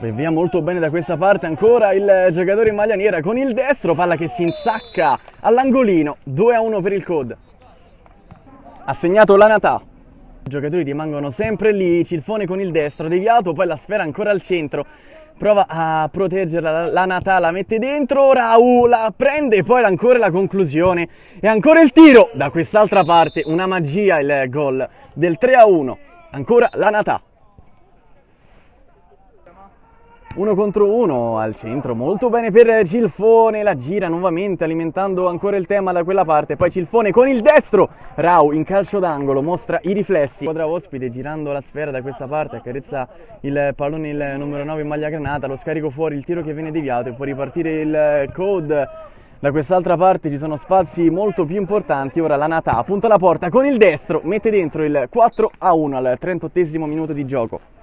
Via molto bene da questa parte ancora il giocatore in maglia nera con il destro, palla che si insacca all'angolino, 2-1 per il COD. Ha segnato l'Anatà. I giocatori rimangono sempre lì, Cilfone con il destro, deviato, poi la sfera ancora al centro. Prova a proteggerla, l'Anatà la mette dentro, Rau la prende, poi ancora la conclusione e ancora il tiro da quest'altra parte, una magia il gol del 3-1, ancora l'Anatà. 1 contro 1 al centro, molto bene per Cilfone, la gira nuovamente alimentando ancora il tema da quella parte, poi Cilfone con il destro, Rau in calcio d'angolo mostra i riflessi, squadra ospite girando la sfera da questa parte, accarezza il pallone il numero 9 in maglia granata, lo scarico fuori, il tiro che viene deviato e può ripartire il COD. Da quest'altra parte ci sono spazi molto più importanti, ora l'Anatà punta la porta con il destro, mette dentro il 4-1 al 38esimo minuto di gioco.